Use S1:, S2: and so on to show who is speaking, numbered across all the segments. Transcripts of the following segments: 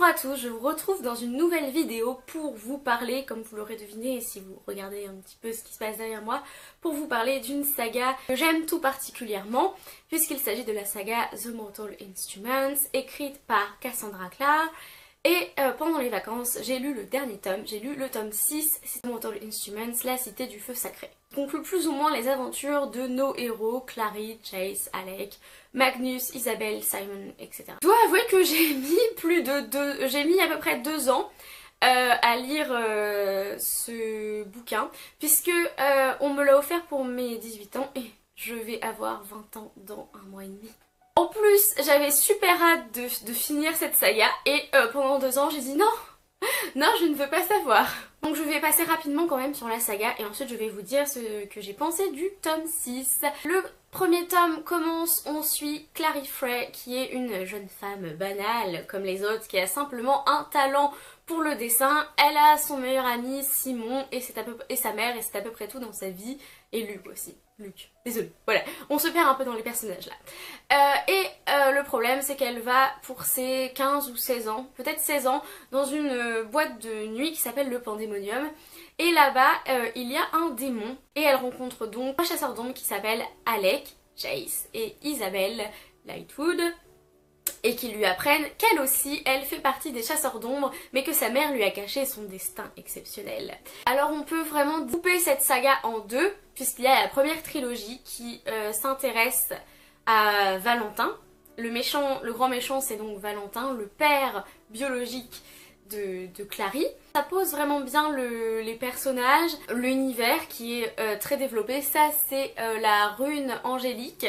S1: Bonjour à tous, je vous retrouve dans une nouvelle vidéo pour vous parler, comme vous l'aurez deviné si vous regardez un petit peu ce qui se passe derrière moi, pour vous parler d'une saga que j'aime tout particulièrement, puisqu'il s'agit de la saga The Mortal Instruments, écrite par Cassandra Clare. Et pendant les vacances, j'ai lu le dernier tome, j'ai lu le tome 6, c'est Mortal Instruments, la cité du feu sacré. Il conclut plus ou moins les aventures de nos héros, Clary, Chase, Alec, Magnus, Isabelle, Simon, etc. Je dois avouer que j'ai mis à peu près 2 ans à lire ce bouquin, puisque on me l'a offert pour mes 18 ans et je vais avoir 20 ans dans 1 mois et demi. En plus, j'avais super hâte de finir cette saga et pendant 2 ans j'ai dit non, non je ne veux pas savoir. Donc je vais passer rapidement quand même sur la saga et ensuite je vais vous dire ce que j'ai pensé du tome 6. Le premier tome commence, on suit Clary Frey qui est une jeune femme banale comme les autres qui a simplement un talent pour le dessin. Elle a son meilleur ami Simon et sa mère et c'est à peu près tout dans sa vie. Et Luc aussi. Luc, désolé. Voilà, on se perd un peu dans les personnages là. Le problème c'est qu'elle va pour ses 15 ou 16 ans, peut-être 16 ans, dans une boîte de nuit qui s'appelle le Pandémonium. Et là-bas, il y a un démon. Et elle rencontre donc un chasseur d'ombre qui s'appelle Alec, Chase et Isabelle Lightwood. Et qui lui apprennent qu'elle aussi, elle fait partie des chasseurs d'ombre, mais que sa mère lui a caché son destin exceptionnel. Alors on peut vraiment couper cette saga en deux, puisqu'il y a la première trilogie qui s'intéresse à Valentin. Le grand méchant c'est donc Valentin, le père biologique de Clary. Ça pose vraiment bien les personnages, l'univers qui est très développé. Ça c'est la rune angélique.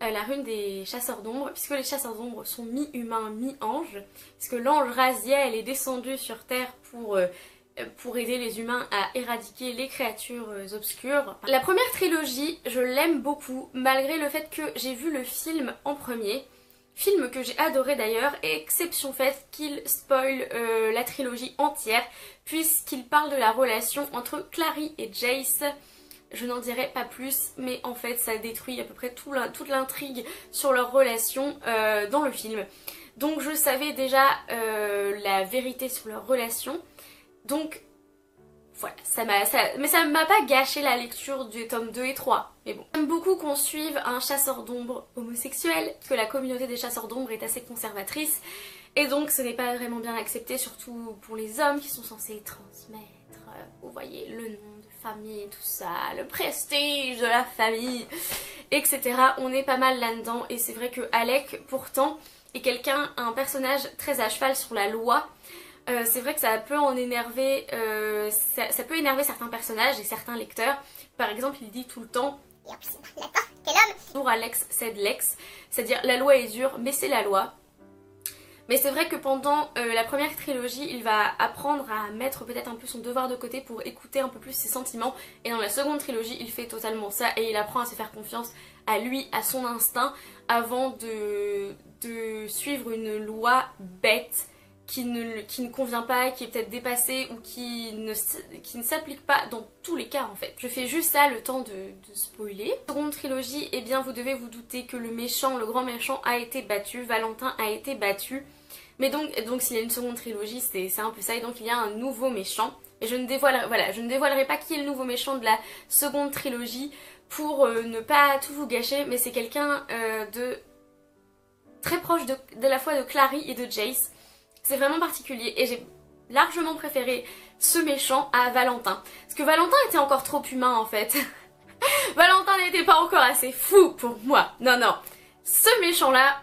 S1: La rune des chasseurs d'ombre, puisque les chasseurs d'ombre sont mi-humains, mi-anges, puisque l'ange Raziel est descendu sur Terre pour aider les humains à éradiquer les créatures obscures. La première trilogie, je l'aime beaucoup, malgré le fait que j'ai vu le film en premier, film que j'ai adoré d'ailleurs, exception faite qu'il spoil la trilogie entière, puisqu'il parle de la relation entre Clary et Jace. Je n'en dirai pas plus, mais en fait ça détruit à peu près toute l'intrigue sur leur relation dans le film. Donc je savais déjà la vérité sur leur relation. Donc voilà, mais ça m'a pas gâché la lecture du tome 2 et 3. Mais bon. J'aime beaucoup qu'on suive un chasseur d'ombre homosexuel, parce que la communauté des chasseurs d'ombre est assez conservatrice. Et donc ce n'est pas vraiment bien accepté, surtout pour les hommes qui sont censés transmettre, vous voyez, le nom de famille, tout ça, le prestige de la famille, etc. On est pas mal là-dedans et c'est vrai que Alec, pourtant, est un personnage très à cheval sur la loi. C'est vrai que ça peut en énerver, ça peut énerver certains personnages et certains lecteurs. Par exemple, il dit tout le temps « Et en plus, d'accord, quel homme ?» Pour Alex, c'est de l'ex, c'est-à-dire la loi est dure, mais c'est la loi. Mais c'est vrai que pendant la première trilogie, il va apprendre à mettre peut-être un peu son devoir de côté pour écouter un peu plus ses sentiments. Et dans la seconde trilogie, il fait totalement ça et il apprend à se faire confiance à lui, à son instinct, avant de suivre une loi bête qui ne convient pas, qui est peut-être dépassée ou qui ne s'applique pas dans tous les cas en fait. Je fais juste ça le temps de spoiler. Seconde trilogie, eh bien vous devez vous douter que le grand méchant a été battu, Valentin a été battu. Mais donc s'il y a une seconde trilogie, c'est un peu ça, et donc il y a un nouveau méchant. Et je ne dévoilerai pas qui est le nouveau méchant de la seconde trilogie pour ne pas tout vous gâcher, mais c'est quelqu'un de très proche de la fois de Clary et de Jace. C'est vraiment particulier et j'ai largement préféré ce méchant à Valentin. Parce que Valentin était encore trop humain en fait. Valentin n'était pas encore assez fou pour moi. Non, non. Ce méchant là,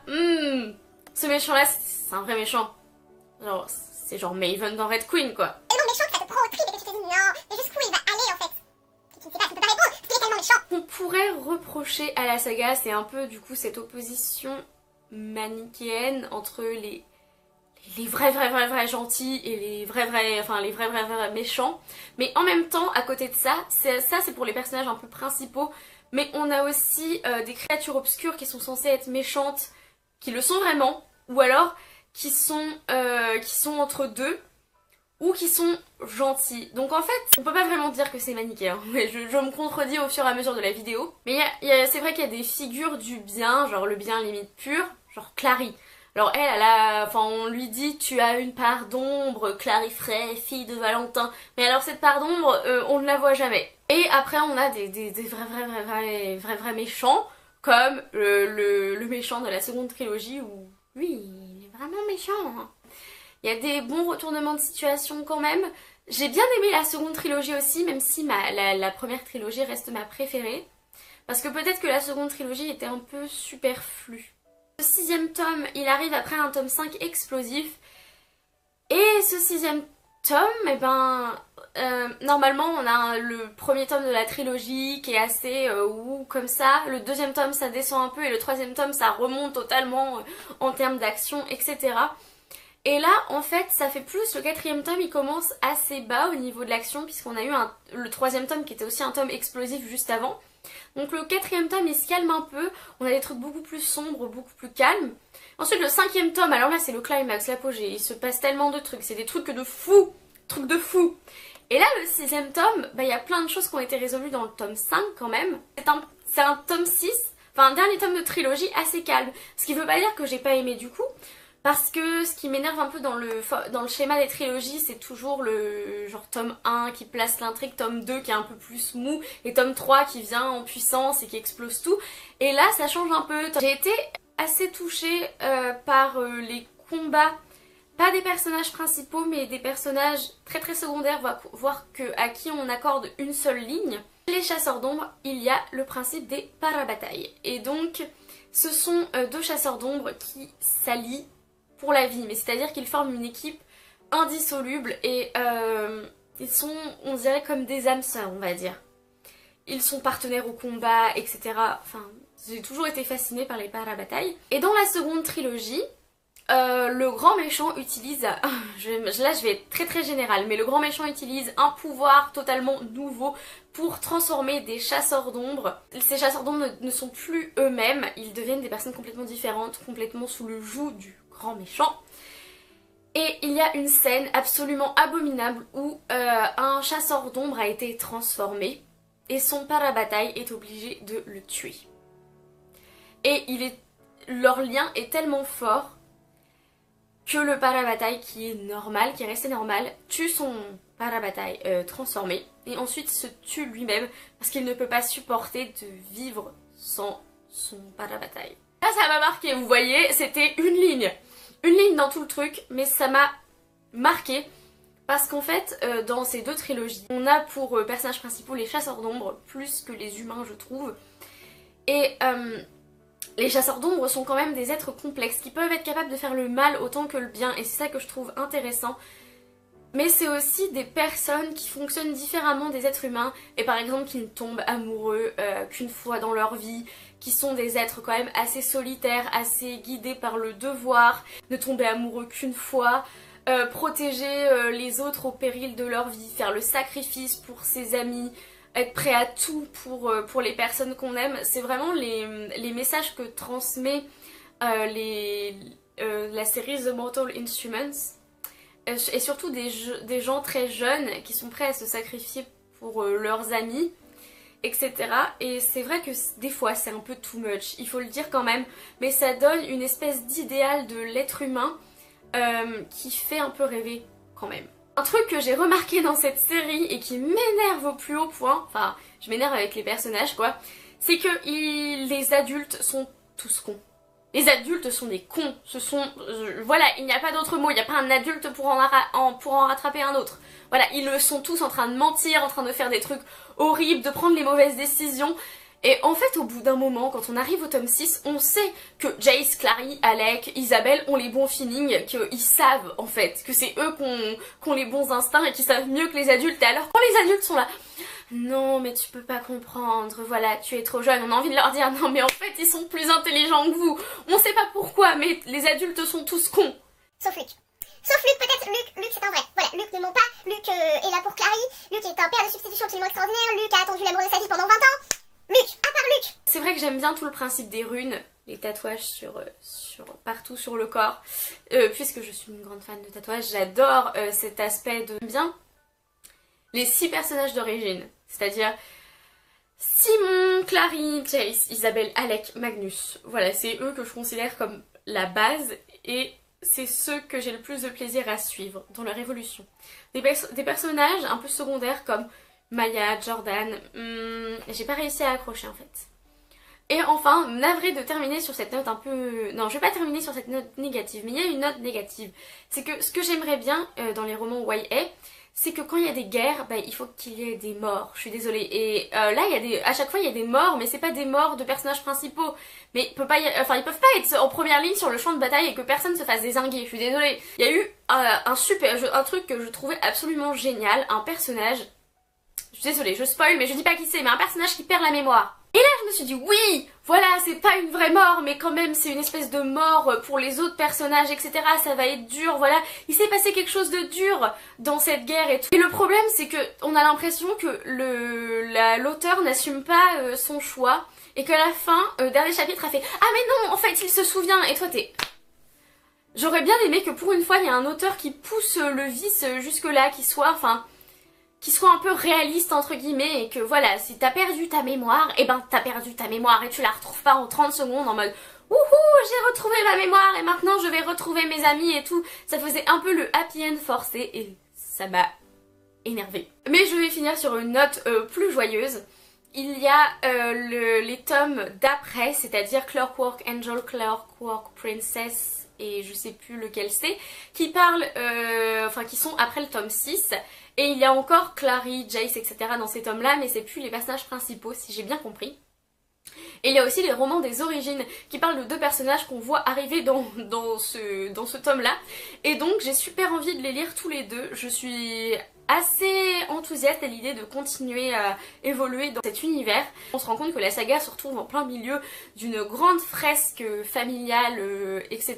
S1: c'est un vrai méchant. Genre, c'est genre Maven dans Red Queen quoi.
S2: Et non, méchant que ça te prend au trip et que tu te dis non, mais jusqu'où il va aller en fait. Tu ne sais pas, tu peux pas répondre, tu es tellement méchant.
S1: On pourrait reprocher à la saga, c'est un peu du coup cette opposition manichéenne entre les vrais gentils et les vrais méchants. Mais en même temps, à côté de ça, c'est pour les personnages un peu principaux, mais on a aussi des créatures obscures qui sont censées être méchantes, qui le sont vraiment, ou alors qui sont entre deux, ou qui sont gentils. Donc en fait, on peut pas vraiment dire que c'est manichéen. Je me contredis au fur et à mesure de la vidéo. Mais c'est vrai qu'il y a des figures du bien, genre le bien limite pur, genre Clary. Alors enfin on lui dit tu as une part d'ombre, Clary Frey, fille de Valentin, mais alors cette part d'ombre, on ne la voit jamais. Et après on a des vrais méchants, comme le méchant de la seconde trilogie, où lui il est vraiment méchant, hein. Il y a des bons retournements de situation quand même. J'ai bien aimé la seconde trilogie aussi, même si la première trilogie reste ma préférée. Parce que peut-être que la seconde trilogie était un peu superflue. Le 6e tome, il arrive après un tome 5 explosif. Et ce 6e tome, eh ben, normalement on a le premier tome de la trilogie qui est assez comme ça. Le 2e tome ça descend un peu et le 3e tome ça remonte totalement en termes d'action, etc. Et là, en fait, ça fait plus, le 4e tome, il commence assez bas au niveau de l'action, puisqu'on a eu le 3e tome qui était aussi un tome explosif juste avant. Donc le 4e tome, il se calme un peu, on a des trucs beaucoup plus sombres, beaucoup plus calmes. Ensuite, le 5e tome, alors là, c'est le climax, l'apogée, il se passe tellement de trucs, c'est des trucs de fou, trucs de fou. Et là, le 6e tome, bah, il y a plein de choses qui ont été résolues dans le tome 5 quand même. C'est un tome 6, enfin un dernier tome de trilogie assez calme. Ce qui veut pas dire que j'ai pas aimé du coup. Parce que ce qui m'énerve un peu dans le schéma des trilogies, c'est toujours le genre tome 1 qui place l'intrigue, tome 2 qui est un peu plus mou, et tome 3 qui vient en puissance et qui explose tout. Et là, ça change un peu. J'ai été assez touchée par les combats, pas des personnages principaux, mais des personnages très secondaires, voire à qui on accorde une seule ligne. Les chasseurs d'ombre, il y a le principe des parabatailles. Et donc, ce sont deux chasseurs d'ombre qui s'allient pour la vie, mais c'est-à-dire qu'ils forment une équipe indissoluble et ils sont, on dirait, comme des âmes sœurs, on va dire. Ils sont partenaires au combat, etc. Enfin, j'ai toujours été fascinée par les parabatailles. Et dans la seconde trilogie, le grand méchant utilise, là je vais être très générale, mais le grand méchant utilise un pouvoir totalement nouveau pour transformer des chasseurs d'ombre. Ces chasseurs d'ombre ne sont plus eux-mêmes, ils deviennent des personnes complètement différentes, complètement sous le joug du grand méchant. Et il y a une scène absolument abominable où un chasseur d'ombre a été transformé et son parabataille est obligé de le tuer. Et leur lien est tellement fort que le parabataille qui est normal, qui est resté normal, tue son parabataille transformé et ensuite se tue lui-même parce qu'il ne peut pas supporter de vivre sans son parabataille. Là ça m'a marqué, vous voyez, c'était une ligne dans tout le truc, mais ça m'a marqué parce qu'en fait dans ces deux trilogies, on a pour personnages principaux les chasseurs d'ombre plus que les humains je trouve. Et les chasseurs d'ombre sont quand même des êtres complexes qui peuvent être capables de faire le mal autant que le bien et c'est ça que je trouve intéressant. Mais c'est aussi des personnes qui fonctionnent différemment des êtres humains et par exemple qui ne tombent amoureux qu'une fois dans leur vie, qui sont des êtres quand même assez solitaires, assez guidés par le devoir, ne tomber amoureux qu'une fois, protéger les autres au péril de leur vie, faire le sacrifice pour ses amis, être prêt à tout pour les personnes qu'on aime. C'est vraiment les messages que transmet la série The Mortal Instruments. Et surtout des gens très jeunes qui sont prêts à se sacrifier pour leurs amis, etc. Et c'est vrai que des fois c'est un peu too much, il faut le dire quand même, mais ça donne une espèce d'idéal de l'être humain qui fait un peu rêver quand même. Un truc que j'ai remarqué dans cette série et qui m'énerve au plus haut point, enfin je m'énerve avec les personnages quoi, c'est que les adultes sont tous cons. Les adultes sont des cons, ce sont... voilà, il n'y a pas d'autre mot, il n'y a pas un adulte pour en rattraper un autre. Voilà, ils le sont tous en train de mentir, en train de faire des trucs horribles, de prendre les mauvaises décisions. Et en fait, au bout d'un moment, quand on arrive au tome 6, on sait que Jace, Clary, Alec, Isabelle ont les bons feelings, qu'ils savent en fait, que c'est eux qui ont les bons instincts et qui savent mieux que les adultes. Et alors quand les adultes sont là... Non mais tu peux pas comprendre, voilà tu es trop jeune, on a envie de leur dire non mais en fait ils sont plus intelligents que vous, on sait pas pourquoi mais les adultes sont tous cons.
S2: Sauf Luc. Sauf Luc, peut-être Luc c'est un vrai. Voilà, Luc ne ment pas, Luc est là pour Clary, Luc est un père de substitution absolument extraordinaire, Luc a attendu l'amour de sa vie pendant 20 ans. Luc, à part Luc.
S1: C'est vrai que j'aime bien tout le principe des runes, les tatouages partout sur le corps, puisque je suis une grande fan de tatouages, j'adore cet aspect de... Bien les 6 personnages d'origine, c'est-à-dire Simon, Clary, Jace, Isabelle, Alec, Magnus. Voilà, c'est eux que je considère comme la base et c'est ceux que j'ai le plus de plaisir à suivre dans leur évolution. Des personnages un peu secondaires comme Maya, Jordan, j'ai pas réussi à accrocher en fait. Et enfin, navré de terminer sur cette note un peu... Non, je vais pas terminer sur cette note négative, mais il y a une note négative. C'est que ce que j'aimerais bien dans les romans YA, c'est que quand il y a des guerres, il faut qu'il y ait des morts. Je suis désolée. Et là, à chaque fois, il y a des morts, mais c'est pas des morts de personnages principaux. Mais ils peuvent pas être en première ligne sur le champ de bataille et que personne se fasse dézinguer. Je suis désolée. Il y a eu un truc que je trouvais absolument génial, un personnage... Je suis désolée, je spoil, mais je dis pas qui c'est, mais un personnage qui perd la mémoire. Et là, je me suis dit, oui, voilà, c'est pas une vraie mort, mais quand même, c'est une espèce de mort pour les autres personnages, etc. Ça va être dur, voilà. Il s'est passé quelque chose de dur dans cette guerre et tout. Et le problème, c'est que on a l'impression que l'auteur n'assume pas son choix, et qu'à la fin, dernier chapitre, a fait, ah mais non, en fait, il se souvient, et toi, t'es... J'aurais bien aimé que pour une fois, il y ait un auteur qui pousse le vice jusque-là, qui soit un peu réaliste entre guillemets et que voilà, si t'as perdu ta mémoire, et t'as perdu ta mémoire et tu la retrouves pas en 30 secondes en mode wouhou, j'ai retrouvé ma mémoire et maintenant je vais retrouver mes amis et tout. Ça faisait un peu le happy end forcé et ça m'a énervée. Mais je vais finir sur une note plus joyeuse. Il y a les tomes d'après, c'est-à-dire Clockwork Angel, Clockwork Princess et je sais plus lequel c'est, qui parlent, qui sont après le tome 6. Et il y a encore Clary, Jace, etc. dans ces tomes-là, mais c'est plus les personnages principaux, si j'ai bien compris. Et il y a aussi les romans des origines, qui parlent de deux personnages qu'on voit arriver dans ce tome-là. Et donc j'ai super envie de les lire tous les deux. Je suis assez enthousiaste à l'idée de continuer à évoluer dans cet univers. On se rend compte que la saga se retrouve en plein milieu d'une grande fresque familiale, etc.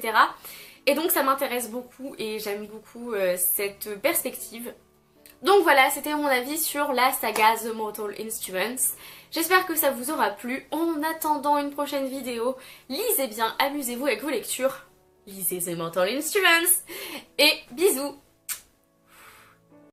S1: Et donc ça m'intéresse beaucoup et j'aime beaucoup cette perspective. Donc voilà, c'était mon avis sur la saga The Mortal Instruments. J'espère que ça vous aura plu. En attendant une prochaine vidéo, lisez bien, amusez-vous avec vos lectures. Lisez The Mortal Instruments. Et bisous!